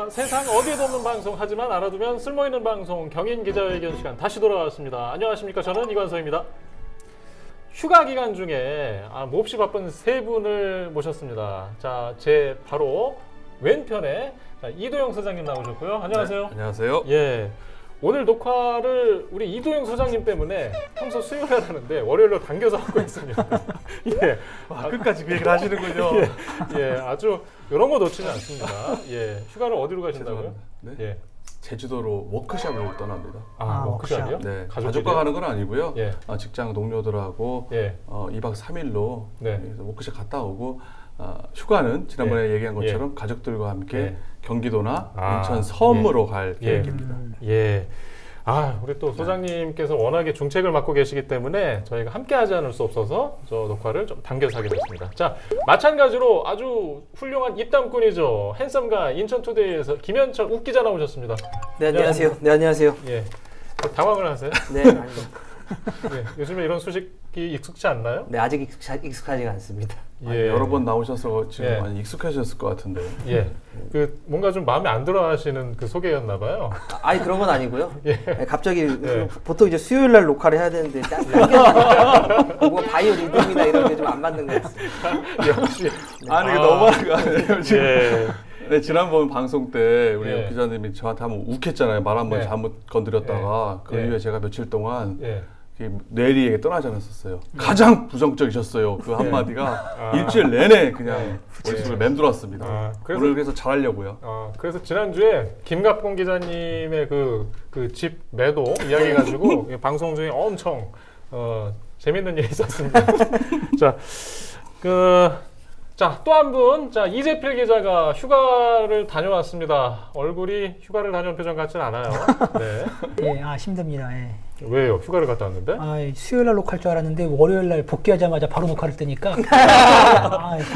자, 세상 어디에도 없는 방송 하지만 알아두면 쓸모있는 방송 경인 기자회견 시간 다시 돌아왔습니다. 안녕하십니까? 저는 이관서입니다. 휴가 기간 중에 몹시 바쁜 세 분을 모셨습니다. 자, 제 바로 왼편에 이도영 소장님 나오셨고요. 안녕하세요. 네, 안녕하세요. 예. 오늘 녹화를 우리 이도영 소장님 때문에 평소 수요일에 하는데 월요일로 당겨서 하고 있습니다. 예. 끝까지 그 얘기를 하시는군요. 예, 아주 이런 거 놓치지 않습니다. 예. 휴가를 어디로 가신다고요? 네? 예. 제주도로 워크숍을 떠납니다. 워크숍이요? 네, 가족끼리요? 가족과 가는 건 아니고요. 예. 직장 동료들하고 예. 2박 3일로 네. 워크숍 갔다 오고 휴가는 지난번에 예. 얘기한 것처럼 가족들과 함께 예. 경기도나 아, 인천 섬으로 갈 예. 계획입니다. 예. 우리 또 소장님께서 워낙에 중책을 맡고 계시기 때문에 저희가 함께 하지 않을 수 없어서 저 녹화를 좀 당겨서 하게 됐습니다. 자, 마찬가지로 아주 훌륭한 입담꾼이죠. 핸섬가 인천투데이에서 김현철 웃기자 나오셨습니다. 네, 안녕하세요. 네, 안녕하세요. 예. 당황을 하세요? 네, 아니요. 예. 요즘에 이런 소식이 익숙치 않나요? 네, 아직 익숙하지가 않습니다. 예. 여러 번 나오셔서 지금 예. 많이 익숙해졌을 것 같은데요. 예. 뭔가 좀 마음에 안 들어 하시는 그 소개였나 봐요. 아니 그런 건 아니고요. 예. 네, 갑자기 예. 보통 이제 수요일 날 녹화를 해야 되는데 뭔가 바이오 리듬이나 이런 게 좀 안 맞는 것 같습니다. 역시. 아니 이게 너무하는 거 아니에요 지금? 예. 네, 지난번 방송 때 우리 예. 기자님이 저한테 한번 욱했잖아요. 말 한번 네. 잘못 건드렸다가 그 예. 이후에 제가 며칠 동안 예. 뇌리에게 떠나지 않았었어요. 가장 부정적이셨어요. 그 한마디가 일주일 내내 그냥 머릿속을 맴돌았습니다. 오늘 그래서 잘하려고요. 그래서 지난주에 김갑공 기자님의 그 집 매도 이야기 가지고 방송 중에 엄청 재밌는 일이 있었습니다. 또 한 분, 이재필 기자가 휴가를 다녀왔습니다. 얼굴이 휴가를 다녀온 표정 같진 않아요. 네. 예, 힘듭니다. 예. 왜요? 휴가를 갔다 왔는데? 수요일 날 녹화할 줄 알았는데 월요일 날 복귀하자마자 바로 녹화를 뜨니까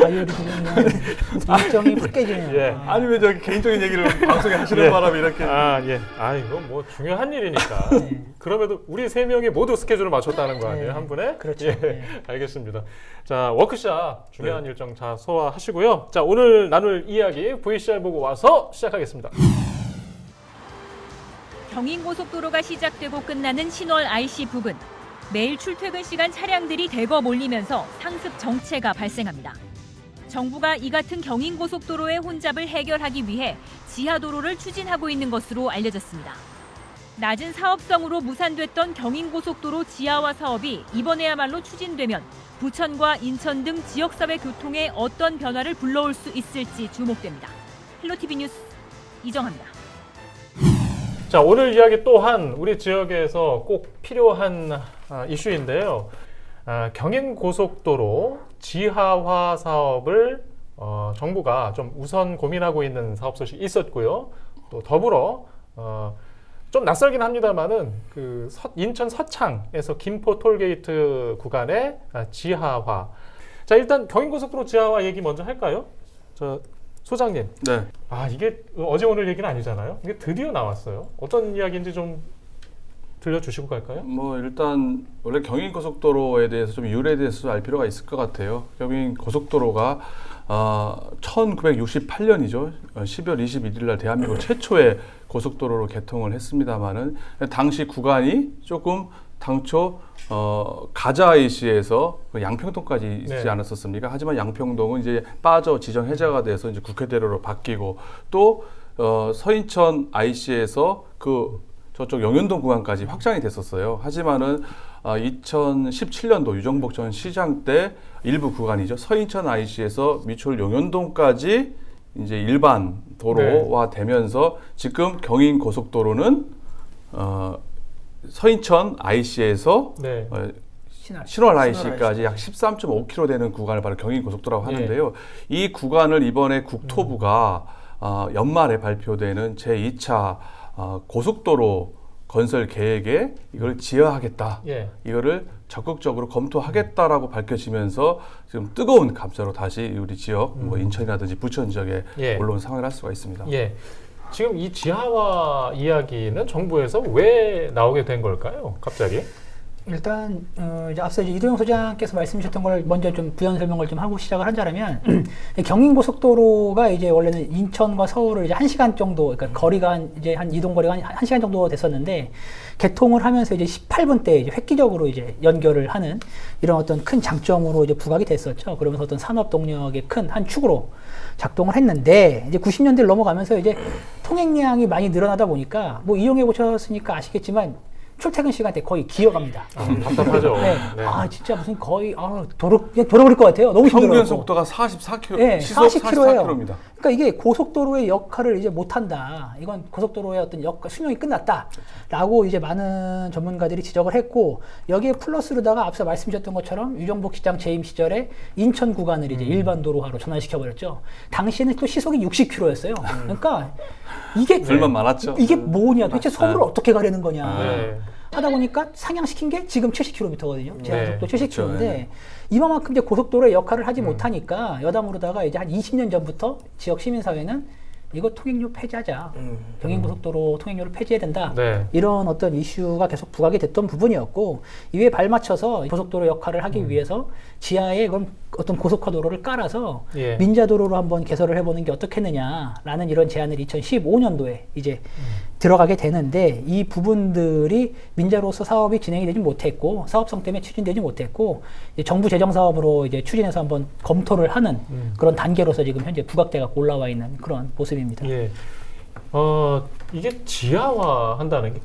바이오리듬이 그냥 일정이 푹 깨지네요. 예. 아니 왜 저기 개인적인 얘기를 방송에 하시는 바람에 이렇게 예. 이건 뭐 중요한 일이니까. 그럼에도 우리 세 명이 모두 스케줄을 맞췄다는 거 아니에요? 한 분에? 그렇죠. 예. 예. 알겠습니다. 자, 워크샵 중요한 일정 잘 소화하시고요. 자, 오늘 나눌 이야기 VCR 보고 와서 시작하겠습니다. 경인고속도로가 시작되고 끝나는 신월 IC 부근. 매일 출퇴근 시간 차량들이 대거 몰리면서 상습 정체가 발생합니다. 정부가 이 같은 경인고속도로의 혼잡을 해결하기 위해 지하도로를 추진하고 있는 것으로 알려졌습니다. 낮은 사업성으로 무산됐던 경인고속도로 지하화 사업이 이번에야말로 추진되면 부천과 인천 등 지역사회 교통에 어떤 변화를 불러올 수 있을지 주목됩니다. 헬로티비 뉴스 이정합니다. 자, 오늘 이야기 또한 우리 지역에서 꼭 필요한 이슈인데요. 경인고속도로 지하화 사업을 정부가 좀 우선 고민하고 있는 사업 소식이 있었고요. 또 더불어 좀 낯설긴 합니다만은 인천 서창에서 김포 톨게이트 구간의 지하화. 자, 일단 경인고속도로 지하화 얘기 먼저 할까요? 소장님. 네. 이게 어제 오늘 얘기는 아니잖아요. 이게 드디어 나왔어요. 어떤 이야기인지 좀 들려주시고 갈까요? 일단 원래 경인고속도로에 대해서 좀 유래에 대해서 알 필요가 있을 것 같아요. 경인고속도로가 1968년이죠. 12월 21일 날 대한민국 최초의 고속도로로 개통을 했습니다만은 당시 구간이 조금 당초 가자IC에서 양평동까지 있지 않았었습니까? 하지만 양평동은 이제 빠져 지정 해제가 돼서 이제 국회대로로 바뀌고 또 서인천 IC에서 저쪽 영현동 구간까지 확장이 됐었어요. 하지만은 2017년도 유정복 전 시장 때 일부 구간이죠. 서인천 IC에서 미추홀 영현동까지 이제 일반 도로화 되면서 지금 경인 고속도로는 서인천 IC에서 신월 IC까지 약 13.5km 되는 구간을 바로 경인 고속도로라고 하는데요. 이 구간을 이번에 국토부가 연말에 발표되는 제2차 고속도로 건설 계획에 이걸 지어하겠다. 이거를 적극적으로 검토하겠다라고 밝혀지면서 지금 뜨거운 감자로 다시 우리 지역, 인천이라든지 부천 지역에 올라온 상황을 할 수가 있습니다. 지금 이 지하화 이야기는 정부에서 왜 나오게 된 걸까요? 갑자기? 일단 이제 앞서 이제 이도영 소장께서 말씀하셨던 걸 먼저 좀 부연 설명을 좀 하고 시작을 하자면 경인고속도로가 이제 원래는 인천과 서울을 이제 1시간 정도, 그러니까 거리가 이제 한 이동 거리가 한 1시간 정도 됐었는데 개통을 하면서 이제 18분대 이제 획기적으로 이제 연결을 하는 이런 어떤 큰 장점으로 이제 부각이 됐었죠. 그러면서 어떤 산업 동력의 큰 한 축으로 작동을 했는데 이제 90년대를 넘어가면서 이제 통행량이 많이 늘어나다 보니까 뭐 이용해 보셨으니까 아시겠지만 출퇴근 시간대 거의 기어갑니다. 답답하죠. 네. 네. 아 진짜 무슨 거의 그냥 돌아버릴 것 같아요. 너무 힘들어요. 평균 속도가 44km, 네, 시속 40km예요. 44km입니다. 그러니까 이게 고속도로의 역할을 이제 못한다. 이건 고속도로의 어떤 수명이 끝났다라고 이제 많은 전문가들이 지적을 했고 여기에 플러스로다가 앞서 말씀드렸던 것처럼 유정복 시장 재임 시절에 인천 구간을 이제 일반 도로화로 전환시켜 버렸죠. 당시에는 또 시속이 60km였어요. 그러니까 이게 불만 많았죠. 이게 뭐냐? 도대체 서울을 어떻게 가려는 거냐? 네. 하다 보니까 상향시킨 게 지금 70km거든요. 제한속도 네. 70km인데 네. 이만큼 이제 고속도로의 역할을 하지 못하니까 여담으로다가 이제 한 20년 전부터 지역 시민사회는 이거 통행료 폐지하자. 경인고속도로 통행료를 폐지해야 된다. 네. 이런 어떤 이슈가 계속 부각이 됐던 부분이었고 이에 발맞춰서 고속도로 역할을 하기 위해서 지하에 그럼 어떤 고속화도로를 깔아서 예. 민자도로로 한번 개설을 해보는 게 어떻겠느냐라는 이런 제안을 2015년도에 이제 들어가게 되는데 이 부분들이 민자로서 사업이 진행이 되지 못했고 사업성 때문에 추진되지 못했고 이제 정부 재정 사업으로 이제 추진해서 한번 검토를 하는 그런 단계로서 지금 현재 부각돼가 올라와 있는 그런 모습입니다. 예. 이게 지하화 한다는 게,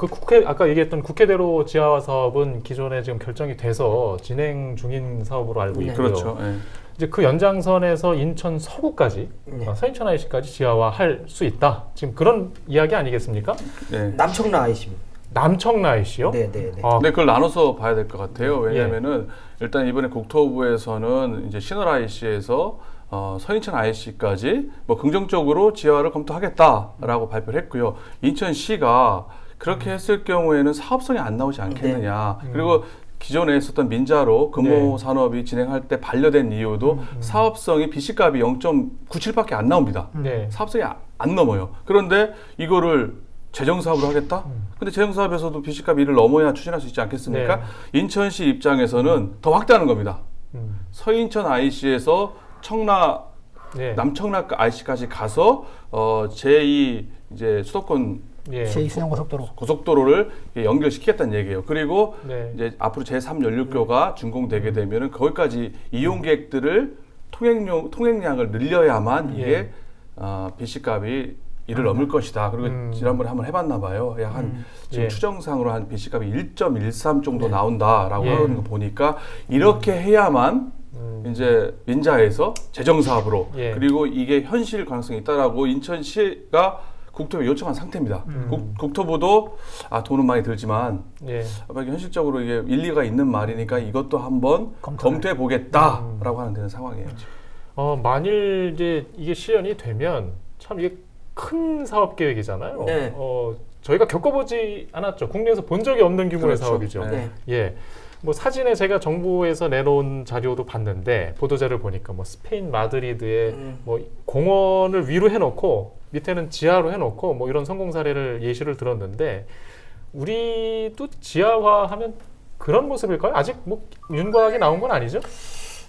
아까 얘기했던 국회대로 지하화 사업은 기존에 지금 결정이 돼서 진행 중인 사업으로 알고 있고요. 그렇죠. 네. 이제 그 연장선에서 인천 서구까지, 서인천 IC까지 지하화할 수 있다. 지금 그런 이야기 아니겠습니까? 네. 남청라 IC입니다. 남청라 IC요? 네네네. 근데 그걸 나눠서 봐야 될 것 같아요. 왜냐하면은 일단 이번에 국토부에서는 이제 신월 IC에서 서인천 IC까지 뭐 긍정적으로 지하화를 검토하겠다라고 발표를 했고요. 인천시가 그렇게 했을 경우에는 사업성이 안 나오지 않겠느냐. 그리고 기존에 있었던 민자로 금호 산업이 진행할 때 반려된 이유도 사업성이 BC값이 0.97밖에 안 나옵니다. 네. 사업성이 안 넘어요. 그런데 이거를 재정사업으로 하겠다? 근데 재정사업에서도 BC값 1을 넘어야 추진할 수 있지 않겠습니까? 네. 인천시 입장에서는 더 확대하는 겁니다. 서인천 IC에서 네. 남청라 IC까지 가서 제2 이제 수도권 예. 제2순환고속도로. 고속도로를 연결시키겠다는 얘기예요. 그리고 네. 이제 앞으로 제3 연륙교가 준공되게 되면은 거기까지 이용객들을 통행량을 늘려야만 이게 BC값이 이를 넘을 것이다. 그리고 지난번에 한번 해봤나 봐요. 지금 예. 추정상으로 한 BC값이 1.13 정도 나온다라고 예. 하는 거 보니까 이렇게 해야만 이제 민자에서 재정사업으로 예. 그리고 이게 현실 가능성이 있다라고 인천시가 국토부에 요청한 상태입니다. 국토부도 돈은 많이 들지만 예. 현실적으로 이게 일리가 있는 말이니까 이것도 한번 검토해 보겠다라고 하는 되는 상황이에요. 지금. 만일 이제 이게 실현이 되면 참 이게 큰 사업 계획이잖아요. 네. 저희가 겪어보지 않았죠. 국내에서 본 적이 없는 규모의 그렇죠. 사업이죠. 네. 예. 뭐 사진에 제가 정부에서 내놓은 자료도 봤는데 보도자를 보니까 뭐 스페인 마드리드에 뭐 공원을 위로 해놓고 밑에는 지하로 해놓고 뭐 이런 성공 사례를 예시를 들었는데 우리도 지하화하면 그런 모습일까요? 아직 뭐 윤곽이 나온 건 아니죠?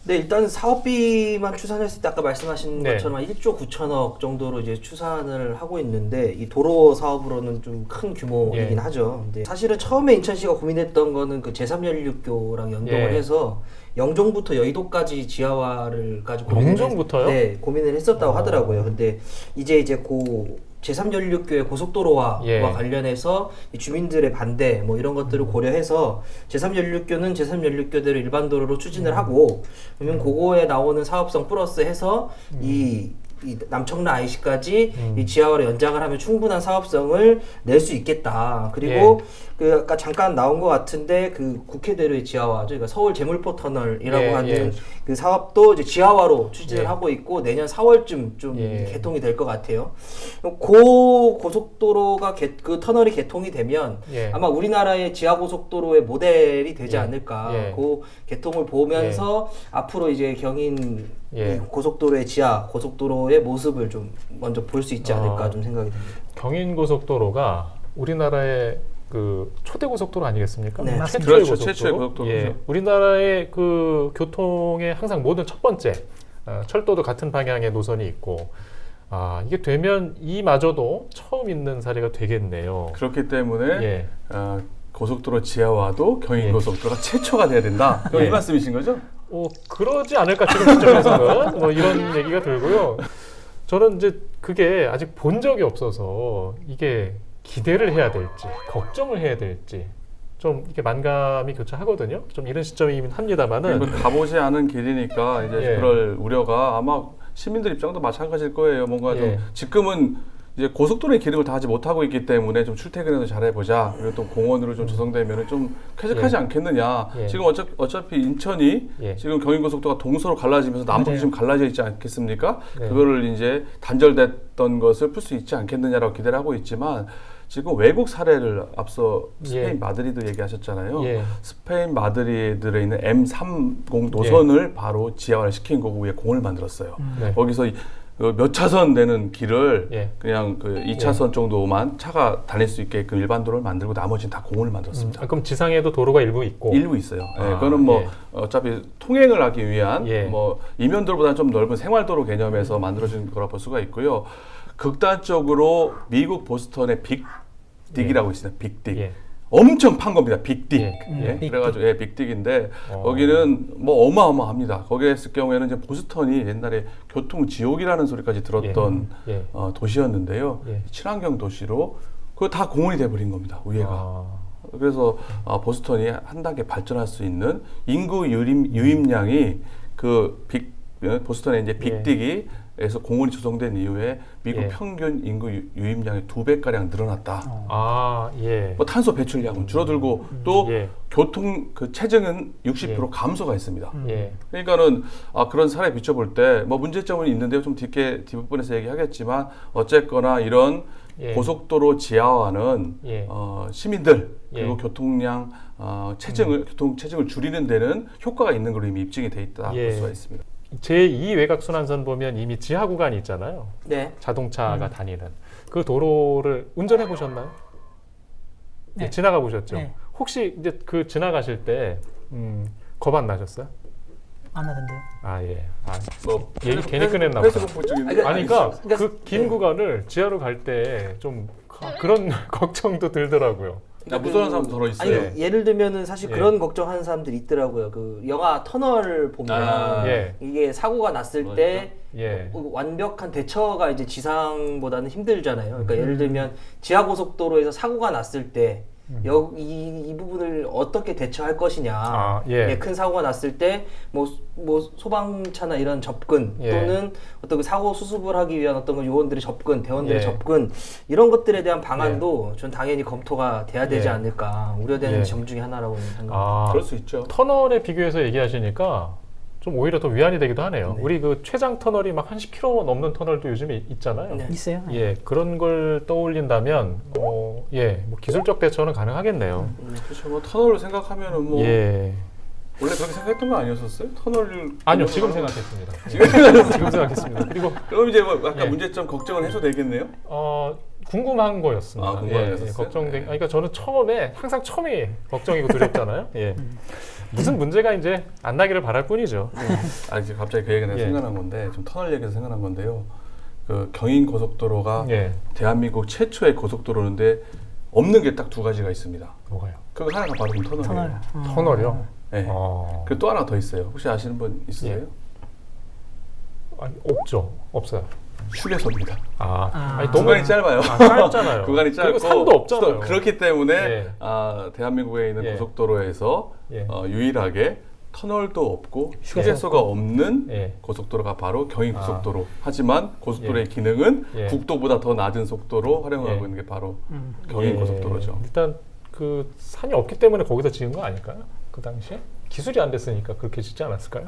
네, 일단 사업비만 추산했을 때 아까 말씀하신 네. 것처럼 1조 9천억 정도로 이제 추산을 하고 있는데 이 도로 사업으로는 좀 큰 규모이긴 하죠. 근데 사실은 처음에 인천시가 고민했던 거는 그 제3연륙교랑 연동을 해서 영종부터 여의도까지 지하화를 가지고 영종부터요? 네, 고민을 했었다고 하더라고요. 근데 이제 제3연륙교의 고속도로와 관련해서 이 주민들의 반대 뭐 이런 것들을 고려해서 제3연륙교는 제3연륙교대로 일반 도로로 추진을 하고 그러면 그거에 나오는 사업성 플러스 해서 이 남청라 IC까지 이 지하화로 연장을 하면 충분한 사업성을 낼 수 있겠다. 그리고 그 아까 잠깐 나온 것 같은데 그 국회대로의 지하화, 그러니까 서울 제물포 터널이라고 하는 그 사업도 이제 지하화로 추진을 하고 있고 내년 4월쯤 좀 개통이 될 것 같아요. 그 고속도로가 그 터널이 개통이 되면 아마 우리나라의 지하 고속도로의 모델이 되지 않을까. 그 개통을 보면서 앞으로 이제 경인 이 고속도로의 지하 고속도로의 모습을 좀 먼저 볼 수 있지 않을까 좀 생각이 듭니다. 경인 고속도로가 우리나라의 그 초대 고속도로 아니겠습니까? 네, 맞습니다. 최초의 그렇죠. 고속도로. 최초의 고속도로죠. 예, 우리나라의 그 교통의 항상 모든 첫 번째 철도도 같은 방향의 노선이 있고 이게 되면 이마저도 처음 있는 사례가 되겠네요. 그렇기 때문에 예. 고속도로 지하화도 경인고속도로가 최초가 돼야 된다. 예. 이 말씀이신 거죠? 그러지 않을까 지금 시점에서는 뭐 이런 얘기가 들고요. 저는 이제 그게 아직 본 적이 없어서 이게 기대를 해야 될지 걱정을 해야 될지 좀 이게 만감이 교차하거든요. 좀 이런 시점이긴 합니다만은 가보지 않은 길이니까 이제 예. 그럴 우려가 아마 시민들 입장도 마찬가지일 거예요. 뭔가 좀 예. 지금은 이제 고속도로의 기능을 다 하지 못하고 있기 때문에 좀 출퇴근에도 잘해보자. 그리고 또 공원으로 좀 조성되면 좀 쾌적하지 예. 않겠느냐. 예. 지금 어차피 인천이 예. 지금 경인고속도로가 동서로 갈라지면서 남북이 맞아요. 지금 갈라져 있지 않겠습니까? 네. 그거를 이제 단절됐던 것을 풀 수 있지 않겠느냐라고 기대를 하고 있지만 지금 외국 사례를 앞서 스페인 예. 마드리드 얘기하셨잖아요. 예. 스페인 마드리드에 있는 M30 노선을 바로 지하화를 시킨 거고 위에 공을 만들었어요. 네. 거기서 몇 차선 되는 길을 예. 그냥 그 2차선 정도만 차가 다닐 수 있게끔 일반 도로를 만들고 나머지는 다 공을 만들었습니다. 그럼 지상에도 도로가 일부 있고 일부 있어요. 예, 아, 그거는 뭐 예. 어차피 통행을 하기 위한 예. 뭐 이면도로보다는 좀 넓은 생활도로 개념에서 만들어진 거라 볼 수가 있고요. 극단적으로 미국 보스턴의 빅딕이라고 있습니다. 빅딕. 예. 엄청 판 겁니다. 빅딕. 예. 예, 빅딕. 그래가지고 빅딕인데 거기는 뭐 어마어마합니다. 거기에 했을 경우에는 이제 보스턴이 옛날에 교통 지옥이라는 소리까지 들었던 예. 도시였는데요. 예. 친환경 도시로 그거 다 공원이 돼버린 겁니다. 위에가. 그래서 보스턴이 한 단계 발전할 수 있는 인구 유입량이 보스턴에 이제 빅딕이 에서 공원이 조성된 이후에 미국 예. 평균 인구 유입량이 2배가량 늘어났다. 예. 뭐 탄소 배출량은 줄어들고 또 예. 교통 그 체증은 60% 예. 감소가 있습니다. 예. 그러니까는 그런 사례 비춰볼 때 뭐 문제점은 있는데요. 좀 뒷부분에서 얘기하겠지만 어쨌거나 이런 예. 고속도로 지하화는 예. 시민들 그리고 예. 교통량 교통 체증을 줄이는 데는 효과가 있는 걸로 이미 입증이 돼 있다 예. 볼 수가 있습니다. 제2 외곽순환선 보면 이미 지하 구간이 있잖아요. 네. 자동차가 다니는 그 도로를 운전해 보셨나요? 네. 지나가 보셨죠? 네. 혹시 이제 그 지나가실 때 겁 안 나셨어요? 안 하던데요. 예. 뭐 얘기 괜히 꺼냈나 보다. 페이스북 중에 아니 그러니까 그러니까 그 긴 네. 구간을 지하로 갈 때 좀 그런 걱정도 들더라고요. 무서운 사람 더 있어요. 아니 예를 들면은 사실 예. 그런 걱정하는 사람들이 있더라고요. 그 영화 터널 보면 예. 이게 사고가 났을 맞죠? 때 예. 완벽한 대처가 이제 지상보다는 힘들잖아요. 그러니까 예를 들면 지하 고속도로에서 사고가 났을 때 이 부분을 어떻게 대처할 것이냐. 예. 큰 사고가 났을 때 뭐 소방차나 이런 접근 예. 또는 어떤 그 사고 수습을 하기 위한 어떤 그 요원들의 접근, 대원들의 예. 접근 이런 것들에 대한 방안도 전 당연히 검토가 돼야 되지 예. 않을까 우려되는 예. 점 중에 하나라고 생각합니다. 그럴 수 있죠. 터널에 비교해서 얘기하시니까 좀 오히려 더 위안이 되기도 하네요. 우리 그 최장 터널이 막 한 10km 넘는 터널도 요즘에 있잖아요. 네. 있어요. 예, 그런 걸 떠올린다면 뭐 기술적 대처는 가능하겠네요. 그렇죠. 뭐 터널을 생각하면은 뭐 예. 원래 그렇게 생각했던 거 아니었었어요? 터널을 아니요, 지금 생각했습니다. 지금 생각했습니다. 그리고 그럼 이제 뭐 약간 예. 문제점 걱정은 해소되겠네요. 궁금한 거였습니다. 궁금한 거였어요? 걱정된. 그러니까 저는 항상 처음이 걱정이고 두렵잖아요. 예. 무슨 문제가 이제 안 나기를 바랄 뿐이죠. 이제 갑자기 그 얘기가 예. 생각난 건데 좀 터널 얘기에서 생각난 건데요. 그 경인 고속도로가 예. 대한민국 최초의 고속도로인데 없는 게 딱 두 가지가 있습니다. 뭐가요? 그거 하나가 바로 터널이에요. 터널. 터널이요? 네. 그리고 또 하나 더 있어요. 혹시 아시는 분 있으세요? 예. 아니, 없어요. 휴게소입니다. 아니, 너무 구간이 짧아요. 짧잖아요. 구간이 짧고 그리고 산도 없잖아요. 그렇기 때문에 예. 대한민국에 있는 예. 고속도로에서 예. 유일하게 터널도 없고 휴게소 휴게소가 없는 예. 고속도로가 바로 경인고속도로. 하지만 고속도로의 예. 기능은 예. 국도보다 더 낮은 속도로 활용하고 예. 있는 게 바로 경인고속도로죠. 일단 그 산이 없기 때문에 거기다 지은 거 아닐까요? 그 당시에 기술이 안 됐으니까 그렇게 짓지 않았을까요?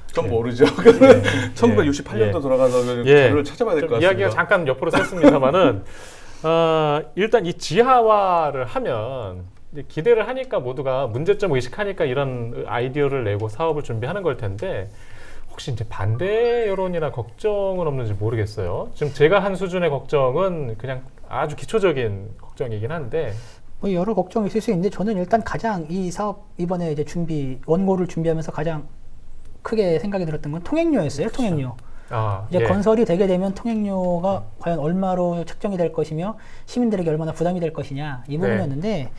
전 예. 모르죠. 1968년도 돌아가서 그 예. 자료를 찾아봐야 될 것 같습니다. 이야기가 잠깐 옆으로 샜습니다만은 일단 이 지하화를 하면 이제 기대를 하니까 모두가 문제점 의식하니까 이런 아이디어를 내고 사업을 준비하는 걸 텐데 혹시 이제 반대 여론이나 걱정은 없는지 모르겠어요. 지금 제가 한 수준의 걱정은 그냥 아주 기초적인 걱정이긴 한데 뭐 여러 걱정이 있을 수 있는데 저는 일단 가장 이 사업 이번에 이제 원고를 준비하면서 가장 크게 생각이 들었던 건 통행료였어요. 그렇죠. 통행료. 이제 예. 건설이 되게 되면 통행료가 과연 얼마로 책정이 될 것이며 시민들에게 얼마나 부담이 될 것이냐 이 부분이었는데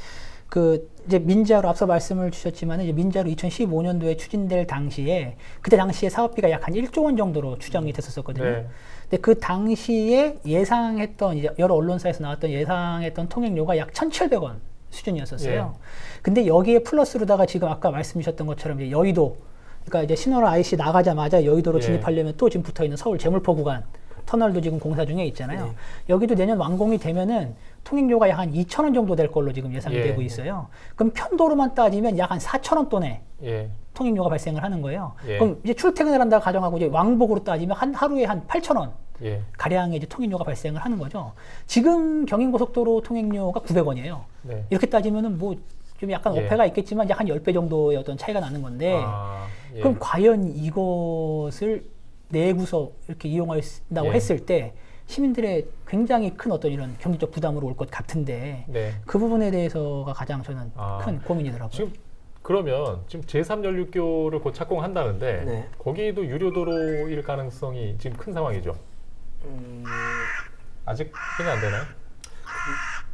그 이제 민자로 앞서 말씀을 주셨지만 이제 민자로 2015년도에 추진될 당시에 그때 당시에 사업비가 약 한 1조 원 정도로 추정이 됐었거든요. 네. 근데 그 당시에 예상했던 이제 여러 언론사에서 나왔던 예상했던 통행료가 약 1,700원 수준이었었어요. 근데 여기에 플러스로다가 지금 아까 말씀 주셨던 것처럼 이제 여의도 그러니까 이제 신월 IC 나가자마자 여의도로 진입하려면 또 지금 붙어있는 서울 제물포 구간 터널도 지금 공사 중에 있잖아요. 여기도 내년 완공이 되면은 통행료가 약 한 2,000원 정도 될 걸로 지금 예상이 되고 있어요. 그럼 편도로만 따지면 약 한 4,000원 돈에 통행료가 발생을 하는 거예요. 그럼 이제 출퇴근을 한다고 가정하고 이제 왕복으로 따지면 하루에 한 8,000원 가량의 이제 통행료가 발생을 하는 거죠. 지금 경인고속도로 통행료가 900원이에요. 이렇게 따지면은 뭐 좀 약간 어폐가 있겠지만 약 한 10배 정도의 어떤 차이가 나는 건데 그럼 과연 이것을 내구서 이렇게 이용한다고 했을 때 시민들의 굉장히 큰 어떤 이런 경제적 부담으로 올 것 같은데 그 부분에 대해서가 가장 저는 큰 고민이더라고요. 지금 그러면 지금 제3연륙교를 곧 착공한다는데 거기도 유료도로일 가능성이 지금 큰 상황이죠. 아직 확인이 안 되나요?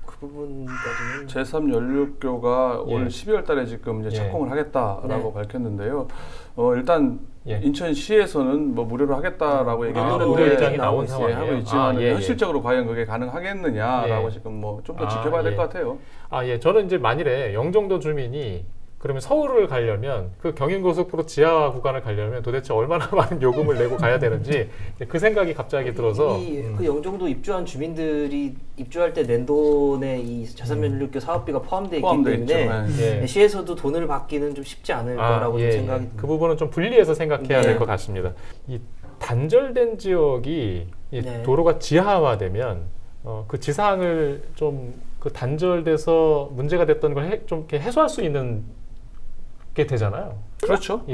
그 부분까지는 제3연륙교가 올 12월 달에 지금 이제 착공을 하겠다라고 밝혔는데요. 일단 인천시에서는 뭐 무료로 하겠다라고 얘기했는데 무료 입장이 나온 상황이에요. 하고 있지만 현실적으로 과연 그게 가능하겠느냐라고 지금 뭐 좀 더 지켜봐야 될 것 같아요. 저는 이제 만일에 영종도 주민이 그러면 서울을 가려면 그 경인고속도로 지하 구간을 가려면 도대체 얼마나 많은 요금을 내고 가야 되는지 그 생각이 갑자기 들어서 그 영종도 입주한 주민들이 입주할 때 낸 돈에 이 제3연륙교 사업비가 포함되어 있기 때문에 시에서도 돈을 받기는 좀 쉽지 않을 거라고 좀 생각이 듭니다. 그 부분은 좀 분리해서 생각해야 될 것 같습니다. 이 단절된 지역이 도로가 지하화되면 그 지상을 좀 그 단절돼서 문제가 됐던 걸 좀 이렇게 해소할 수 있는 게 되잖아요. 그렇죠.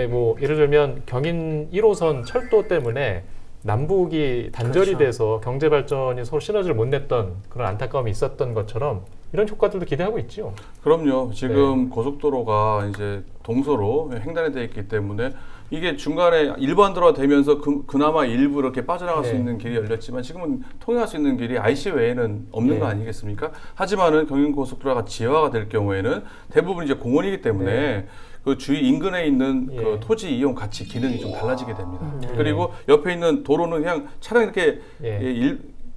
뭐 예를 들면 경인 1호선 철도 때문에 남북이 단절이 돼서 경제 발전이 서로 시너지를 못 냈던 그런 안타까움이 있었던 것처럼 이런 효과들도 기대하고 있죠. 그럼요. 지금 고속도로가 이제 동서로 횡단이 되어 있기 때문에 이게 중간에 일반도로가 되면서 그나마 일부 이렇게 빠져나갈 수 있는 길이 열렸지만 지금은 통행할 수 있는 길이 IC 외에는 없는 거 아니겠습니까? 하지만은 경인고속도로가 지하화가 될 경우에는 대부분 이제 공원이기 때문에 그 주위 인근에 있는 그 토지 이용 가치 기능이 좀 달라지게 됩니다. 그리고 옆에 있는 도로는 그냥 차량이 이렇게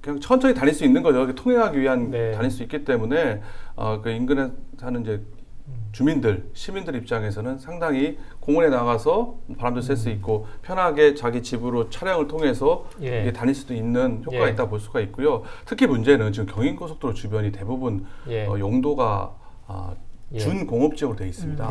그냥 천천히 다닐 수 있는 거죠. 통행하기 위한 다닐 수 있기 때문에 그 인근에 사는 이제 주민들, 시민들 입장에서는 상당히 공원에 나가서 바람도 쐴 수 있고 편하게 자기 집으로 차량을 통해서 이게 다닐 수도 있는 효과가 있다 볼 수가 있고요. 특히 문제는 지금 경인고속도로 주변이 대부분 용도가 준공업지역으로 되어 있습니다.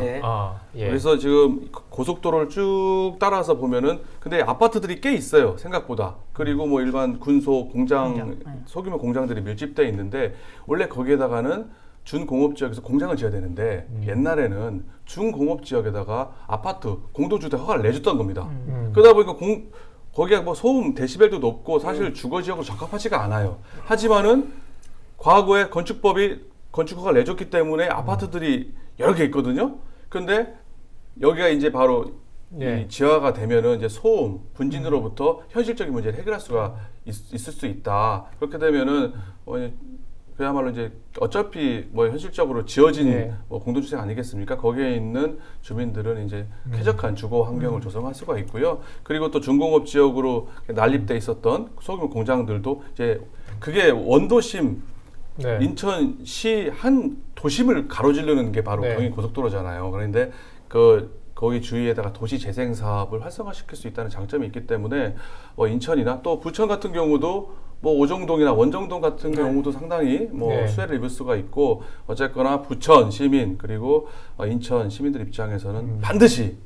그래서 지금 고속도로를 쭉 따라서 보면은 근데 아파트들이 꽤 있어요. 생각보다. 그리고 뭐 일반 군소, 공장, 소규모 공장들이 밀집되어 있는데 원래 거기에다가는 준공업지역에서 공장을 지어야 되는데 옛날에는 준공업지역에다가 아파트, 공동주택 허가를 내줬던 겁니다. 그러다 보니까 거기가 뭐 소음 데시벨도 높고 사실 주거지역으로 적합하지가 않아요. 하지만은 과거에 건축법이 건축 허가를 내줬기 때문에 아파트들이 여러 개 있거든요. 그런데 여기가 이제 바로 이 지하가 되면은 이제 소음, 분진으로부터 현실적인 문제를 해결할 수가 있을 수 있다. 그렇게 되면은 그야말로 이제 어차피 뭐 현실적으로 지어진 뭐 공동주택 아니겠습니까? 거기에 있는 주민들은 이제 쾌적한 주거 환경을 조성할 수가 있고요. 그리고 또 준공업 지역으로 난립돼 있었던 소규모 공장들도 이제 그게 원도심 인천시 한 도심을 가로지르는 게 바로 경인고속도로잖아요. 그런데 거기 주위에다가 도시 재생 사업을 활성화시킬 수 있다는 장점이 있기 때문에 인천이나 또 부천 같은 경우도 뭐 오정동이나 원정동 같은 경우도 상당히 뭐 수혜를 입을 수가 있고 어쨌거나 부천 시민 그리고 인천 시민들 입장에서는 반드시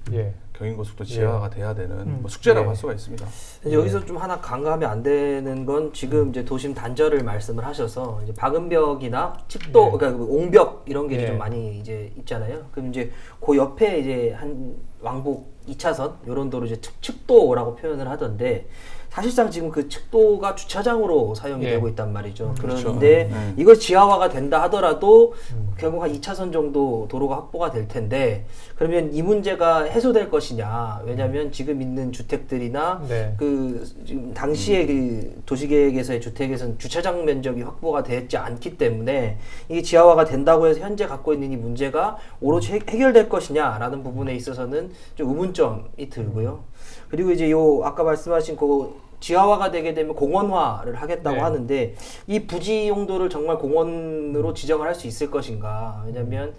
경인고속도로 지하가 돼야 되는 뭐 숙제라고 할 수가 있습니다. 여기서 좀 하나 간과하면 안 되는 건 지금 이제 도심 단절을 말씀을 하셔서 이제 박은벽이나 칡도 그러니까 옹벽 이런 게 좀 많이 이제 있잖아요. 그럼 이제 그 옆에 이제 한 왕복 2차선 이런 도로 이제 칡도라고 표현을 하던데 사실상 지금 그 측도가 주차장으로 사용이 예. 되고 있단 말이죠. 그렇죠. 그런데 네. 이거 지하화가 된다 하더라도 결국 한 2차선 정도 도로가 확보가 될 텐데 그러면 이 문제가 해소될 것이냐? 왜냐하면 지금 있는 주택들이나 네. 그 지금 당시에 그 도시계획에서의 주택에서는 주차장 면적이 확보가 되지 않기 때문에 이게 지하화가 된다고 해서 현재 갖고 있는 이 문제가 오로지 해결될 것이냐라는 부분에 있어서는 좀 의문점이 들고요. 그리고 이제 요 아까 말씀하신 그 지하화가 되게 되면 공원화를 하겠다고 네. 하는데 이 부지 용도를 정말 공원으로 지정을 할 수 있을 것인가? 왜냐하면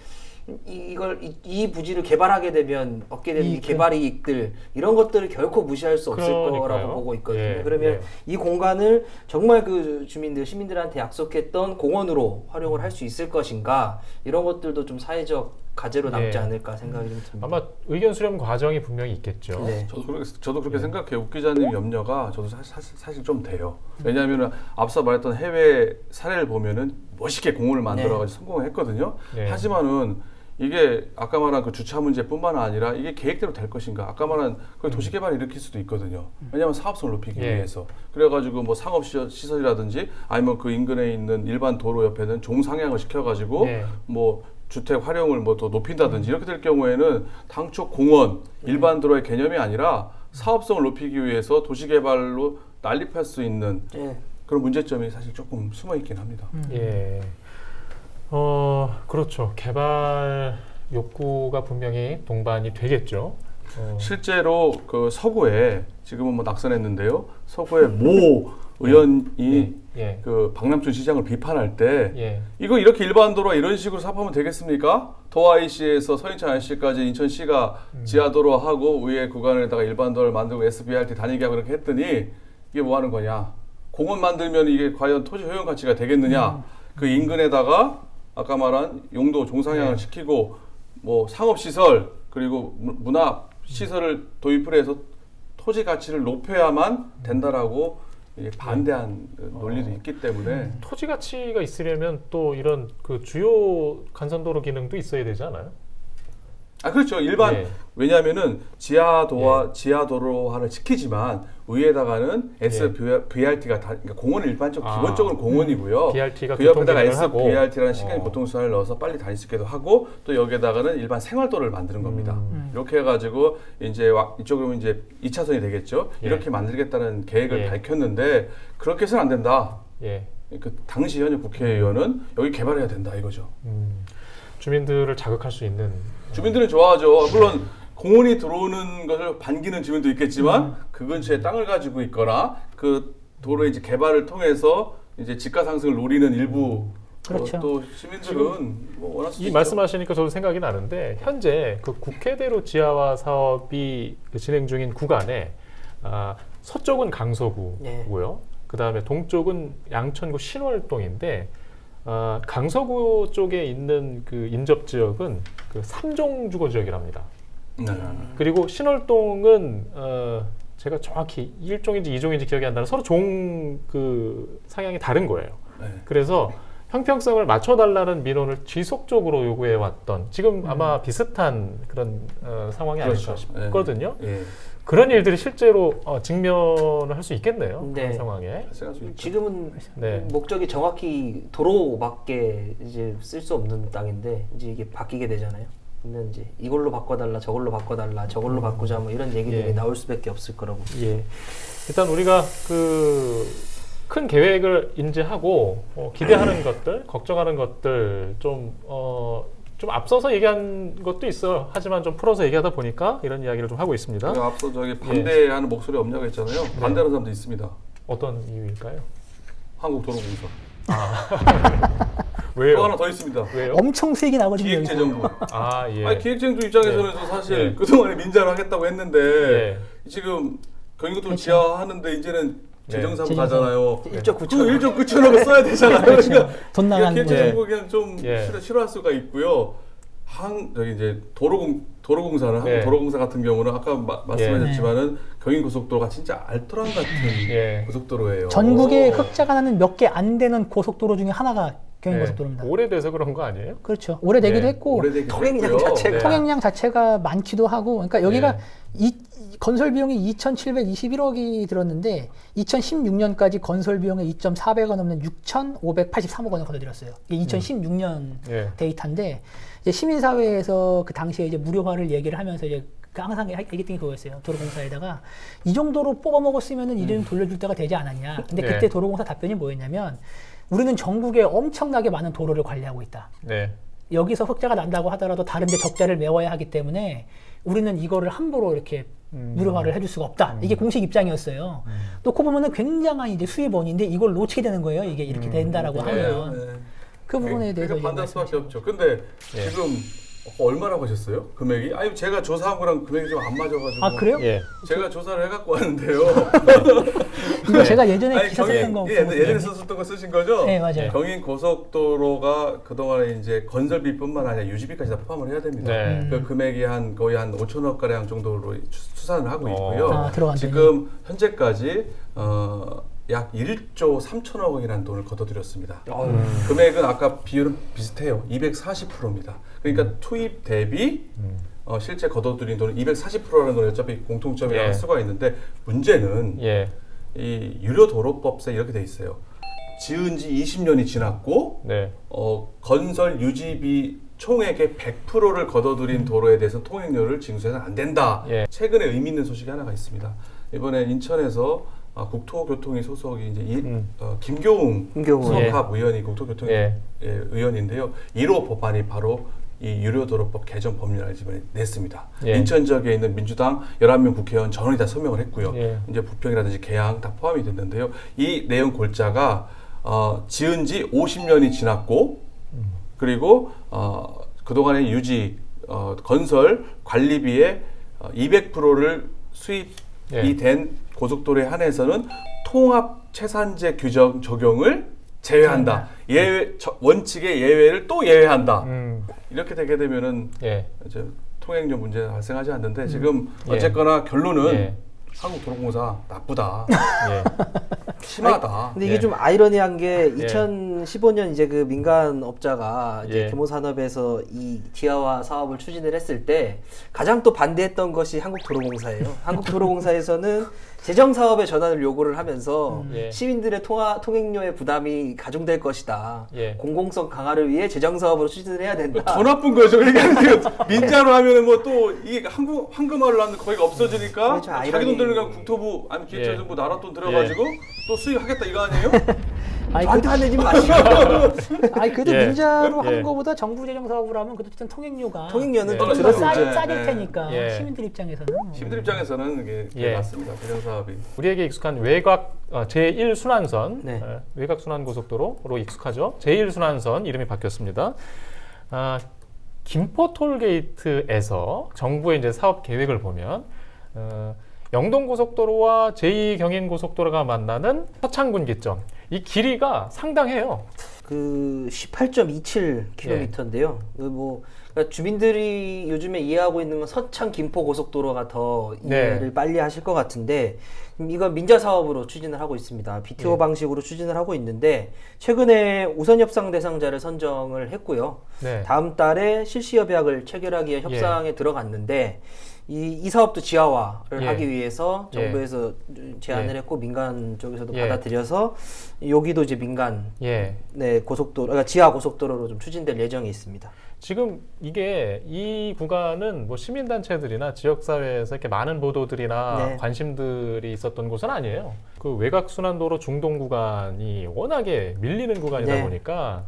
이 부지를 개발하게 되면 얻게 되는 이 개발 이익들 이런 것들을 결코 무시할 수 없을 그러니까요. 거라고 보고 있거든요. 예, 그러면 예. 이 공간을 정말 그 시민들한테 약속했던 공원으로 활용을 할 수 있을 것인가 이런 것들도 좀 사회적 과제로 남지 예. 않을까 생각이 좀 듭니다. 아마 의견 수렴 과정이 분명히 있겠죠. 네. 저도 그렇게 생각해요. 욱 기자님 염려가 저도 사실 좀 돼요. 왜냐하면 앞서 말했던 해외 사례를 보면은 멋있게 공원을 만들어가지고 성공했거든요. 네. 하지만은 이게 아까 말한 그 주차 문제뿐만 아니라 이게 계획대로 될 것인가? 아까 말한 그 도시개발을 일으킬 수도 있거든요. 왜냐하면 사업성을 높이기 예. 위해서. 그래가지고 뭐 상업 시설이라든지 아니면 그 인근에 있는 일반 도로 옆에는 종상향을 시켜가지고 예. 뭐 주택 활용을 뭐 더 높인다든지 이렇게 될 경우에는 당초 공원 일반 도로의 개념이 아니라 사업성을 높이기 위해서 도시개발로 난립할 수 있는 예. 그런 문제점이 사실 조금 숨어 있긴 합니다. 예. 그렇죠. 개발 욕구가 분명히 동반이 되겠죠. 실제로 그 서구에 지금은 뭐 낙선했는데요. 서구의 모 의원이 예. 그 박남춘 시장을 비판할 때 예. 이거 이렇게 일반 도로가 이런 식으로 사업하면 되겠습니까? 도IC에서 서인천 IC까지 인천시가 지하도로 하고 위에 구간에다가 일반 도로를 만들고 SBRT 다니게 하고 그렇게 했더니 이게 뭐 하는 거냐? 공원 만들면 이게 과연 토지 효용 가치가 되겠느냐? 그 인근에다가 아까 말한 용도 종상향을 시키고 뭐 상업 시설 그리고 문화 시설을 도입을 해서 토지 가치를 높여야만 된다라고 반대한 논리도 있기 때문에 토지 가치가 있으려면 또 이런 그 주요 간선도로 기능도 있어야 되지 않아요? 그렇죠. 일반 예. 왜냐하면은 지하도로화를 시키지만 위에다가는 SBRT가 그러니까 공원은 기본적으로 공원이고요. BRT가 그 옆에다가 교통기능을 하고. SBRT라는 시간 교통수단을 넣어서 빨리 다닐 수 있게도 하고 또 여기에다가는 일반 생활도로를 만드는 겁니다. 이렇게 해가지고 이제 이쪽으로 이제 2차선이 되겠죠. 예. 이렇게 만들겠다는 계획을 예. 밝혔는데 그렇게 해서는 안 된다. 예. 그 당시 현역 국회의원은 여기 개발해야 된다 이거죠. 주민들을 자극할 수 있는 주민들은 좋아하죠. 물론 공원이 들어오는 것을 반기는 주민도 있겠지만 그 근처에 땅을 가지고 있거나 그 도로의 이제 개발을 통해서 이제 지가 상승을 노리는 일부 그렇죠. 또 시민들은 뭐 원할 수도 이 있죠. 말씀하시니까 저도 생각이 나는데 현재 그 국회대로 지하화 사업이 진행 중인 구간에 서쪽은 강서구고요. 그 다음에 동쪽은 양천구 신월동인데 강서구 쪽에 있는 그 인접 지역은 그 3종 주거 지역이랍니다. 네. 그리고 신월동은 제가 정확히 1종인지 2종인지 기억이 안 나는 서로 종 그 상향이 다른 거예요. 네. 그래서 형평성을 맞춰달라는 민원을 지속적으로 요구해 왔던 지금 아마 비슷한 그런 상황이 그렇죠. 아닐까 싶거든요. 예. 그런 일들이 실제로 직면을 할 수 있겠네요. 네. 그런 상황에. 발생할 수 있죠. 지금은 네. 목적이 정확히 도로밖에 이제 쓸 수 없는 땅인데 이제 이게 바뀌게 되잖아요. 그러면 이제 이걸로 바꿔달라, 저걸로 바꿔달라, 저걸로 바꾸자 뭐 이런 얘기들이 예. 나올 수밖에 없을 거라고. 예. 일단 우리가 그 큰 계획을 인지하고 기대하는 것들, 걱정하는 것들 좀 앞서서 얘기한 것도 있어요. 하지만 좀 풀어서 얘기하다 보니까 이런 이야기를 좀 하고 있습니다. 그리고 앞서 저기 반대하는 목소리 없냐고 했잖아요. 반대하는 사람도 있습니다. 어떤 이유일까요? 한국도로공사. 왜요? 또 하나 더 있습니다. 왜요? 엄청 수익이 나거든요. 기획재정부. 예. 아니, 기획재정부 입장에서는 사실 예. 그동안에 민자를 하겠다고 했는데 예. 지금 경기도로 지하하는데 이제는 네. 재정사부 가잖아요. 1.9천 그 1.9천억을 써야 되잖아요. 그러니까 돈 나가는 기획재정부 그냥 좀 예. 싫어할 수가 있고요. 저기 이제 도로공사는 네. 한국도로공사 같은 경우는 아까 말씀하셨지만은 경인고속도로가 진짜 알토란 같은 예. 고속도로예요. 전국에 흑자가 나는 몇 개 안 되는 고속도로 중에 하나가 경인고속도로입니다. 오래돼서 그런 거 아니에요? 그렇죠. 오래되기도 했고 통행량 자체가 통행량 자체가 많기도 하고, 그러니까 여기가 네. 이 건설 비용이 2,721억이 들었는데 2016년까지 건설 비용의 2.4배가 넘는 6,583억 원을 거둬들였어요. 이게 2016년 데이터인데 이제 시민사회에서 그 당시에 이제 무료화를 얘기를 하면서 이제 항상 얘기했던 게 그거였어요. 도로공사에다가 이 정도로 뽑아먹었으면은 이제는 돌려줄 때가 되지 않았냐. 근데 그때 도로공사 답변이 뭐였냐면 우리는 전국에 엄청나게 많은 도로를 관리하고 있다. 여기서 흑자가 난다고 하더라도 다른 데 적자를 메워야 하기 때문에 우리는 이거를 함부로 이렇게 무료화를 해줄 수가 없다. 이게 공식 입장이었어요. 놓고 보면은 굉장한 이제 수입원인데 이걸 놓치게 되는 거예요. 이게 이렇게 된다라고 하면. 그 부분에 대해서 반대할 수밖에 없죠. 근데 지금 얼마라고 하셨어요? 금액이? 아니 제가 조사한 거랑 금액이 좀 안 맞아가지고. 아 그래요? 제가 조사를 해갖고 왔는데요. 이거 제가 예전에 기사 썼던 거. 예전에 썼던 거 쓰신 거죠? 네 맞아요. 경인 고속도로가 그동안에 이제 건설비뿐만 아니라 유지비까지 다 포함을 해야 됩니다. 그 금액이 거의 한 5천억 가량 정도로 추산을 하고 있고요. 지금 현재까지 약 1조 3천억 원이라는 돈을 거둬들였습니다. 금액은 아까 비율은 비슷해요. 240%입니다. 그러니까 투입 대비 실제 거둬들인 돈은 240%라는 건 어차피 공통점이라고 할 수가 있는데 문제는 이 유료도로법에 이렇게 돼 있어요. 지은 지 20년이 지났고 건설 유지비 총액의 100%를 거둬들인 도로에 대해서 통행료를 징수해서는 안 된다. 최근에 의미 있는 소식이 하나가 있습니다. 이번에 인천에서 국토교통위 소속이 이제 김교웅 수석합 의원이 국토교통 의원인데요. 1호 법안이 바로 이 유료도로법 개정 법률안을 이번에 냈습니다. 인천 지역에 있는 민주당 11명 국회의원 전원이 다 서명을 했고요. 이제 부평이라든지 계양 다 포함이 됐는데요. 이 내용 골자가 지은 지 50년이 지났고 그리고 그동안의 유지 건설 관리비의 200%를 수입이 된 고속도로에 한해서는 통합 채산제 규정 적용을 제외한다. 원칙의 예외를 또 예외한다. 이렇게 되게 되면은 이제 통행료 문제가 발생하지 않는데 지금 어쨌거나 결론은 한국도로공사 나쁘다. 심하다. 근데 이게 좀 아이러니한 게 2015년 이제 그 민간 업자가 이제 규모산업에서 이 지하화 사업을 추진을 했을 때 가장 또 반대했던 것이 한국도로공사예요. 한국도로공사에서는 재정 사업의 전환을 요구를 하면서 시민들의 통행료의 부담이 가중될 것이다. 공공성 강화를 위해 재정 사업으로 추진을 해야 된다. 더 나쁜 거죠. 그러니까 민자로 하면은 뭐 또 이게 황금알을 하면 거기가 없어지니까 그렇죠. 자기 돈 들으니까 국토부 아니면 기획재정부 나라 돈 들여가지고 또 수입하겠다 이거 아니에요? 저한테 화내지 마시고. 아니 그래도 민자로 하는 것보다 정부 재정 사업으로 하면 그래도 어쨌든 통행료는 좀 싸질 테니까 시민들 입장에서는 시민들 입장에서는 이게 맞습니다. 재정 사업이 우리에게 익숙한 외곽 제1순환선 외곽 순환고속도로로 익숙하죠. 제1순환선 이름이 바뀌었습니다. 김포 톨게이트에서 정부의 이제 사업 계획을 보면 영동고속도로와 제2경인고속도로가 만나는 서창분기점 이 길이가 상당해요. 그 18.27km인데요. 그러니까 주민들이 요즘에 이해하고 있는 건 서창 김포 고속도로가 더 이해를 빨리 하실 것 같은데 이건 민자 사업으로 추진을 하고 있습니다. BTO 방식으로 추진을 하고 있는데 최근에 우선 협상 대상자를 선정을 했고요. 다음 달에 실시 협약을 체결하기 위해 협상에 들어갔는데 이 사업도 지하화를 하기 위해서 정부에서 제안을 했고 민간 쪽에서도 받아들여서 여기도 이제 민간 고속도로, 그러니까 지하 고속도로로 좀 추진될 예정이 있습니다. 지금 이 구간은 뭐 시민단체들이나 지역사회에서 이렇게 많은 보도들이나 관심들이 있었던 곳은 아니에요. 그 외곽순환도로 중동 구간이 워낙에 밀리는 구간이다 보니까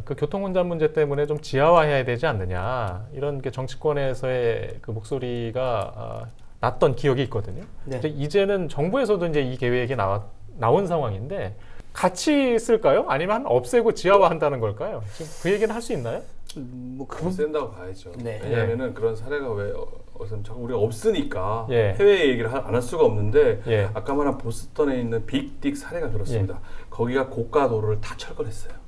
그 교통 혼잡 문제 때문에 좀 지하화해야 되지 않느냐 이런 게 정치권에서의 그 목소리가 났던 기억이 있거든요. 이제는 정부에서도 이제 이 계획이 나온 상황인데 같이 쓸까요? 아니면 없애고 지하화한다는 걸까요? 지금 그 얘기는 할 수 있나요? 없앤다고 봐야죠. 왜냐하면은 그런 사례가 우리가 없으니까 해외 얘기를 안 할 수가 없는데 아까 말한 보스턴에 있는 빅딕 사례가 그렇습니다. 거기가 고가 도로를 다 철거했어요.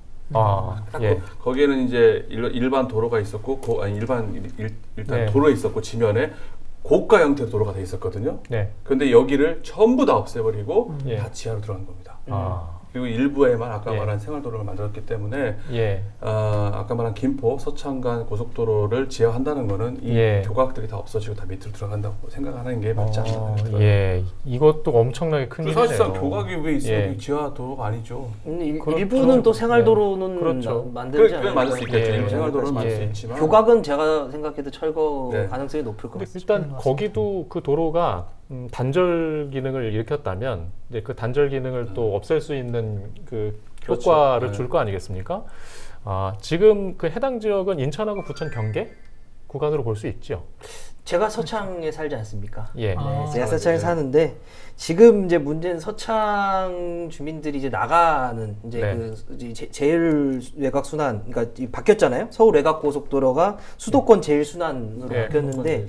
거기에는 이제 일반 도로가 있었고 일단 도로에 있었고 지면에 고가 형태의 도로가 돼 있었거든요. 그런데 여기를 전부 다 없애버리고 다 지하로 들어간 겁니다. 그리고 일부에만 아까 말한 생활도로를 만들었기 때문에 아까 말한 김포 서창간 고속도로를 지하화한다는 거는 이 교각들이 다 없어지고 다 밑으로 들어간다고 생각하는 게 맞지 않나. 이것도 엄청나게 큰 일이네요. 사실상 교각이 왜 있어요? 지하도로가 아니죠. 일부는 또 생활도로는 만들지 않아요. 만들 수 있겠죠. 생활도로는 만들 수 있지만 교각은 제가 생각해도 철거 가능성이 높을 것 같습니다. 일단 거기도 그 도로가 단절 기능을 일으켰다면 이제 그 단절 기능을 또 없앨 수 있는 그 효과를 줄 거 아니겠습니까? 지금 그 해당 지역은 인천하고 부천 경계 구간으로 볼 수 있죠. 제가 서창에 살지 않습니까? 제가 서창에 서창에 사는데 지금 이제 문제는 서창 주민들이 이제 나가는 이제 제일 외곽 순환, 그러니까 바뀌었잖아요. 서울 외곽 고속도로가 수도권 제일 순환으로 바뀌었는데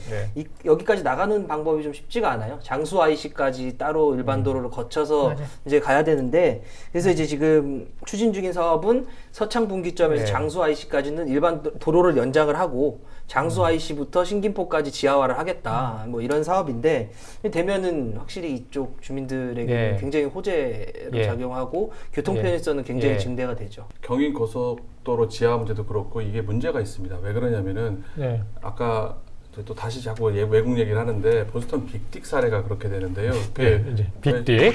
여기까지 나가는 방법이 좀 쉽지가 않아요. 장수 IC까지 따로 일반 도로를 거쳐서 이제 가야 되는데 그래서 이제 지금 추진 중인 사업은 서창 분기점에서 장수 IC까지는 일반 도로를 연장을 하고 장수 IC부터 신김포까지 지하화를 하겠다. 뭐 이런 사업인데 되면은 확실히 이쪽 주민들에게 굉장히 호재로 작용하고 교통 편의성은 굉장히 증대가 되죠. 경인 고속도로 지하 문제도 그렇고 이게 문제가 있습니다. 왜 그러냐면은 아까 또 다시 자꾸 외국 얘기를 하는데 보스턴 빅딕 사례가 그렇게 되는데요. 빅딕.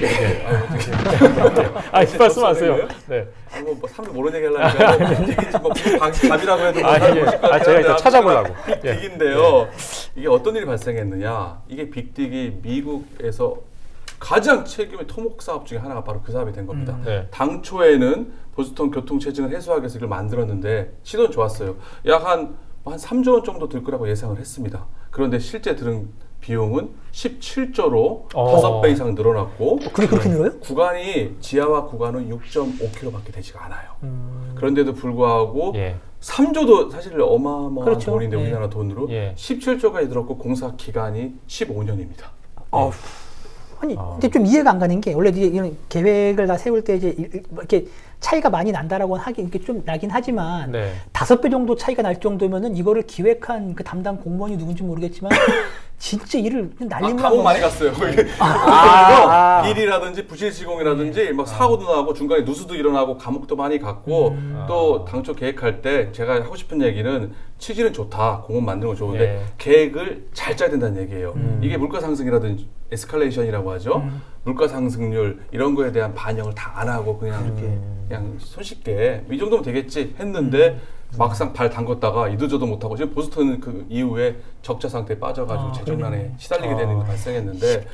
말씀하세요. 뭐 사람들 모르는 얘기 하려니까 뭐 밥이라고 해도 제가 일단 찾아보려고. 빅딕인데요. 이게 어떤 일이 발생했느냐? 이게 빅딕이 미국에서 가장 최근의 토목 사업 중에 하나가 바로 그 사업이 된 겁니다. 당초에는 보스턴 교통 체증을 해소하기 위해서 이걸 만들었는데 시도는 좋았어요. 약 한 3조 원 정도 들 거라고 예상을 했습니다. 그런데 실제 들은 비용은 17조로 5배 이상 늘어났고 그렇게 늘어요? 구간이 지하화 구간은 6.5km밖에 되지가 않아요. 그런데도 불구하고 3조도 사실 어마어마한 돈인데 우리나라 돈으로 17조가 들었고 공사 기간이 15년입니다. 아니, 근데 좀 이해가 안 가는 게 원래 이런 계획을 다 세울 때 이제 이렇게 차이가 많이 난다라고 하긴 이게 좀 나긴 하지만 5배 정도 차이가 날 정도면은 이거를 기획한 그 담당 공무원이 누군지 모르겠지만 진짜 일을 날리면 감옥 많이 갔어요. 일이라든지 부실 시공이라든지 막 사고도 나고 중간에 누수도 일어나고 감옥도 많이 갔고 또 당초 계획할 때 제가 하고 싶은 얘기는 취지는 좋다, 공원 만드는 건 좋은데 계획을 잘 짜야 된다는 얘기예요. 이게 물가 상승이라든지 에스컬레이션이라고 하죠. 물가 상승률 이런 거에 대한 반영을 다 안 하고 그냥 손쉽게 이 정도면 되겠지 했는데 막상 발 담궜다가 이도저도 못하고 지금 보스턴은 그 이후에 적자 상태에 빠져가지고 재정난에 시달리게 되는 게 발생했는데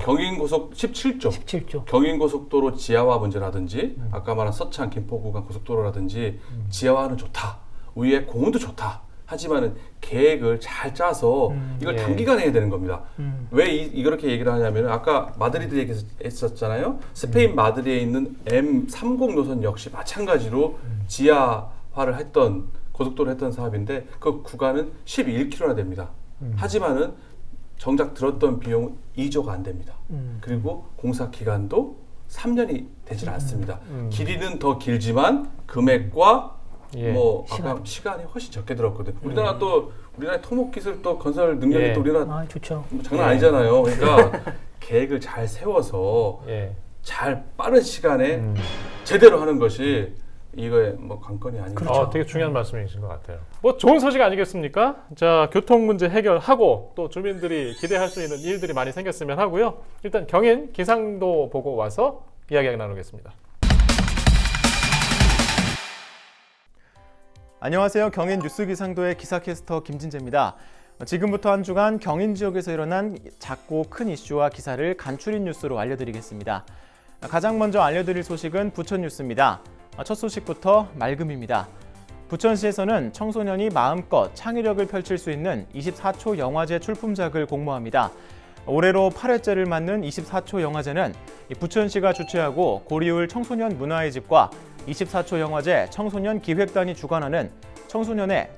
경인고속 17조 경인고속도로 지하화 문제라든지 아까 말한 서창 김포구간 고속도로라든지 지하화는 좋다, 위에 공원도 좋다. 하지만은 계획을 잘 짜서 이걸 단기간에 해야 되는 겁니다. 왜 이렇게 얘기를 하냐면 아까 마드리드 얘기했었잖아요. 스페인 마드리드에 있는 M30 노선 역시 마찬가지로 지하화를 했던 고속도로 했던 사업인데 그 구간은 11km나 됩니다. 하지만은 정작 들었던 비용은 2조가 안 됩니다. 그리고 공사 기간도 3년이 되질 않습니다. 길이는 더 길지만 금액과 시간이 훨씬 적게 들었거든. 우리나라 토목 기술 또 건설 능력이 또 우리나라 좋죠. 장난 아니잖아요. 그러니까 계획을 잘 세워서 잘 빠른 시간에 제대로 하는 것이 이거의 관건이 아닌가. 되게 중요한 말씀이신 것 같아요. 좋은 소식 아니겠습니까? 자, 교통 문제 해결하고 또 주민들이 기대할 수 있는 일들이 많이 생겼으면 하고요. 일단 경인 기상도 보고 와서 이야기 나누겠습니다. 안녕하세요. 경인 뉴스기상도의 기사캐스터 김진재입니다. 지금부터 한 주간 경인 지역에서 일어난 작고 큰 이슈와 기사를 간추린 뉴스로 알려드리겠습니다. 가장 먼저 알려드릴 소식은 부천 뉴스입니다. 첫 소식부터 맑음입니다. 부천시에서는 청소년이 마음껏 창의력을 펼칠 수 있는 24초 영화제 출품작을 공모합니다. 올해로 8회째를 맞는 24초 영화제는 부천시가 주최하고 고리울 청소년 문화의 집과 24초 영화제 청소년 기획단이 주관하는 청소년에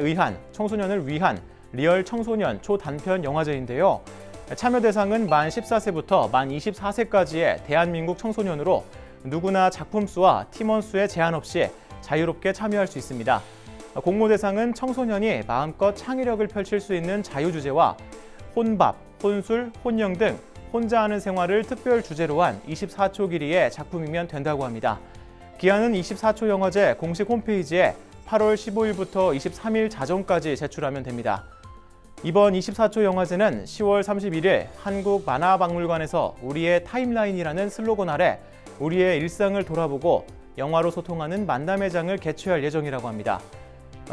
의한, 청소년을 위한 리얼 청소년 초단편 영화제인데요. 참여 대상은 만 14세부터 만 24세까지의 대한민국 청소년으로 누구나 작품 수와 팀원 수에 제한 없이 자유롭게 참여할 수 있습니다. 공모 대상은 청소년이 마음껏 창의력을 펼칠 수 있는 자유주제와 혼밥, 혼술, 혼영 등 혼자 하는 생활을 특별 주제로 한 24초 길이의 작품이면 된다고 합니다. 기한은 24초 영화제 공식 홈페이지에 8월 15일부터 23일 자정까지 제출하면 됩니다. 이번 24초 영화제는 10월 31일 한국만화박물관에서 우리의 타임라인이라는 슬로건 아래 우리의 일상을 돌아보고 영화로 소통하는 만남의 장을 개최할 예정이라고 합니다.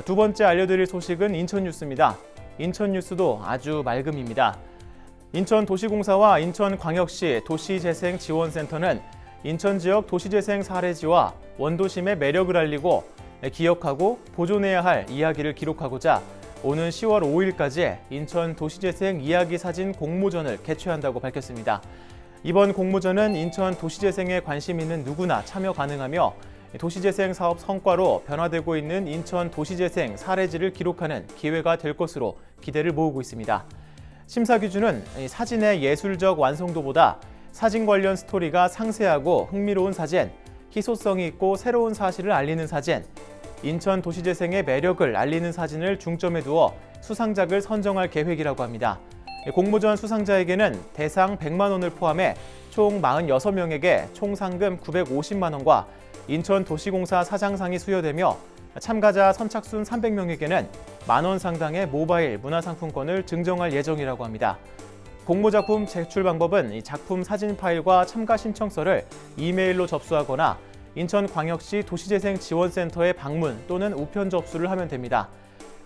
두 번째 알려드릴 소식은 인천 뉴스입니다. 인천 뉴스도 아주 맑음입니다. 인천도시공사와 인천광역시 도시재생지원센터는 인천 지역 도시재생 사례지와 원도심의 매력을 알리고 기억하고 보존해야 할 이야기를 기록하고자 오는 10월 5일까지 인천 도시재생 이야기 사진 공모전을 개최한다고 밝혔습니다. 이번 공모전은 인천 도시재생에 관심 있는 누구나 참여 가능하며 도시재생 사업 성과로 변화되고 있는 인천 도시재생 사례지를 기록하는 기회가 될 것으로 기대를 모으고 있습니다. 심사 기준은 사진의 예술적 완성도보다 사진 관련 스토리가 상세하고 흥미로운 사진, 희소성이 있고 새로운 사실을 알리는 사진, 인천 도시재생의 매력을 알리는 사진을 중점에 두어 수상작을 선정할 계획이라고 합니다. 공모전 수상자에게는 대상 100만 원을 포함해 총 46명에게 총 상금 950만 원과 인천도시공사 사장상이 수여되며 참가자 선착순 300명에게는 만원 상당의 모바일 문화상품권을 증정할 예정이라고 합니다. 공모작품 제출 방법은 이 작품 사진 파일과 참가 신청서를 이메일로 접수하거나 인천광역시 도시재생지원센터에 방문 또는 우편 접수를 하면 됩니다.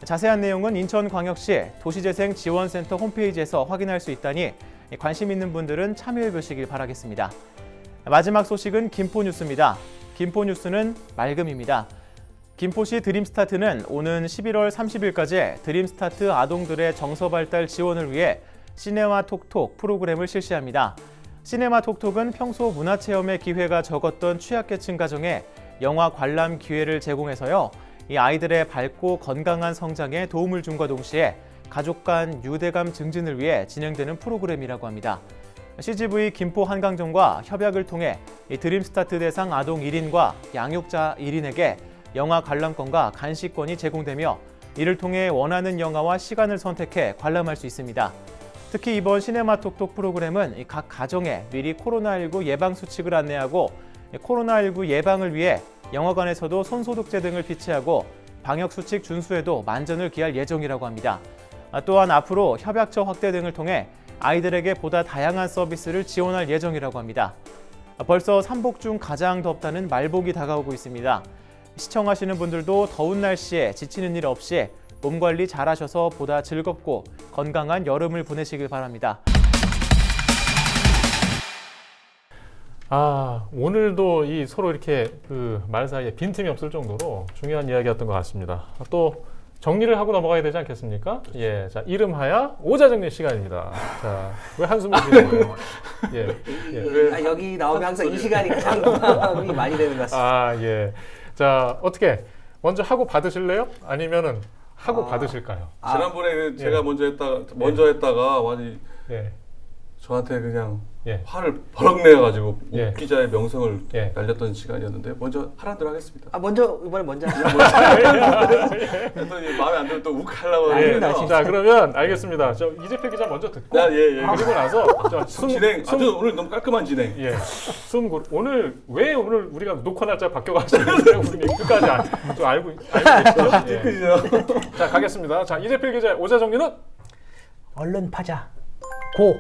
자세한 내용은 인천광역시 도시재생지원센터 홈페이지에서 확인할 수 있다니 관심 있는 분들은 참여해 보시길 바라겠습니다. 마지막 소식은 김포뉴스입니다. 김포뉴스는 맑음입니다. 김포시 드림스타트는 오는 11월 30일까지 드림스타트 아동들의 정서발달 지원을 위해 시네마 톡톡 프로그램을 실시합니다. 시네마 톡톡은 평소 문화체험의 기회가 적었던 취약계층 가정에 영화 관람 기회를 제공해서요. 이 아이들의 밝고 건강한 성장에 도움을 줌과 동시에 가족 간 유대감 증진을 위해 진행되는 프로그램이라고 합니다. CGV 김포 한강점과 협약을 통해 이 드림스타트 대상 아동 1인과 양육자 1인에게 영화 관람권과 간식권이 제공되며 이를 통해 원하는 영화와 시간을 선택해 관람할 수 있습니다. 특히 이번 시네마 톡톡 프로그램은 각 가정에 미리 코로나19 예방 수칙을 안내하고 코로나19 예방을 위해 영화관에서도 손소독제 등을 비치하고 방역수칙 준수에도 만전을 기할 예정이라고 합니다. 또한 앞으로 협약처 확대 등을 통해 아이들에게 보다 다양한 서비스를 지원할 예정이라고 합니다. 벌써 삼복 중 가장 덥다는 말복이 다가오고 있습니다. 시청하시는 분들도 더운 날씨에 지치는 일 없이 몸 관리 잘하셔서 보다 즐겁고 건강한 여름을 보내시길 바랍니다. 오늘도 이 서로 이렇게 그 말 사이에 빈틈이 없을 정도로 중요한 이야기였던 것 같습니다. 또 정리를 하고 넘어가야 되지 않겠습니까? 예, 자 이름하여 오자정리 시간입니다. 자, 왜 한숨을 쉬는 거예요? 예. 여기 나오면 항상 이 시간이 가장 부담이 많이 되는 것 같습니다. 예. 자 어떻게 먼저 하고 받으실래요? 아니면은 하고 받으실까요? 지난번에 제가 먼저 했다가 완전히 저한테 그냥 화를 버럭 내가지고 기자의 명성을 날렸던 시간이었는데 먼저 하란 대로 하겠습니다. 이번에 먼저 하죠. 했더니 마음에 안 들면 또 욱 하려고 하네요. 자 그러면 알겠습니다. 저 이재필 기자 먼저 듣고 그리고 나서 진행. 아주 오늘 너무 깔끔한 진행. 오늘 우리가 녹화 날짜 바뀌어가지고 끝까지 좀 알고 계시죠? 자 가겠습니다. 자 이재필 기자 오자정리는 얼른 파자. 고.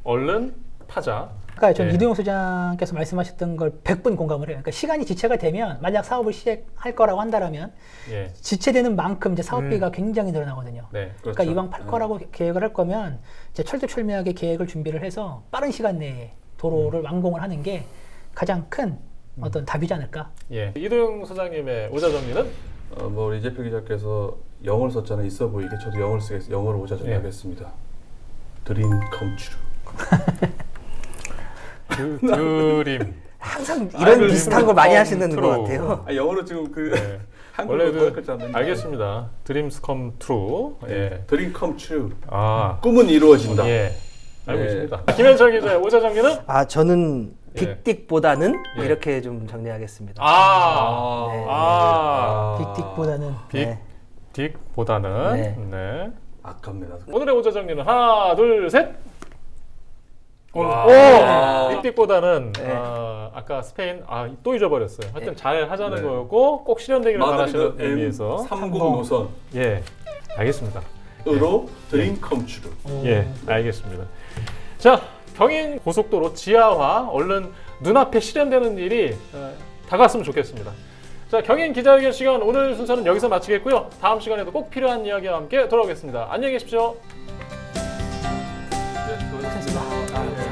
얼른 파자. 그러니까 전 이동영 소장께서 말씀하셨던 걸 100분 공감을 해요. 그러니까 시간이 지체가 되면 만약 사업을 시작할 거라고 한다면 지체되는 만큼 이제 사업비가 굉장히 늘어나거든요. 그러니까 이왕 팔 거라고 계획을 할 거면 이제 철두철미하게 계획을 준비를 해서 빠른 시간 내에 도로를 완공을 하는 게 가장 큰 어떤 답이지 않을까. 이동영 소장님의 오자정리는 우리 이재필 기자께서 영어를 썼잖아요. 있어 보이게 저도 영어를 쓰겠습니다. 영어로 오자정리 하겠습니다. 드림 컴 트루. 드림. 항상 이런 비슷한 거 많이 하시는 것 같아요. 영어로 지금 원래도 알겠습니다. Dreams come true. 드림 컴 트루. 꿈은 이루어진다. 알고 있습니다. 김현철 기자의 오자정리는? 저는 빅딕보다는 이렇게 좀 정리하겠습니다. 빅딕보다는. 빅딕보다는. 아깝네. 오늘의 오자정리는 하나, 둘, 셋. 삑삑보다는 네. 아까 스페인 또 잊어버렸어요. 하여튼 잘 하자는 네. 거였고 꼭 실현되기를 바라시는 마드리드 의미에서 30 노선 예, 알겠습니다. 으로 드림 컴츄르. 예, 알겠습니다. 자, 경인 고속도로 지하화 얼른 눈앞에 실현되는 일이 다가왔으면 좋겠습니다. 자, 경인 기자회견 시간 오늘 순서는 여기서 마치겠고요. 다음 시간에도 꼭 필요한 이야기와 함께 돌아오겠습니다. 안녕히 계십시오. 네, 수고하셨습니다. 고맙습니다.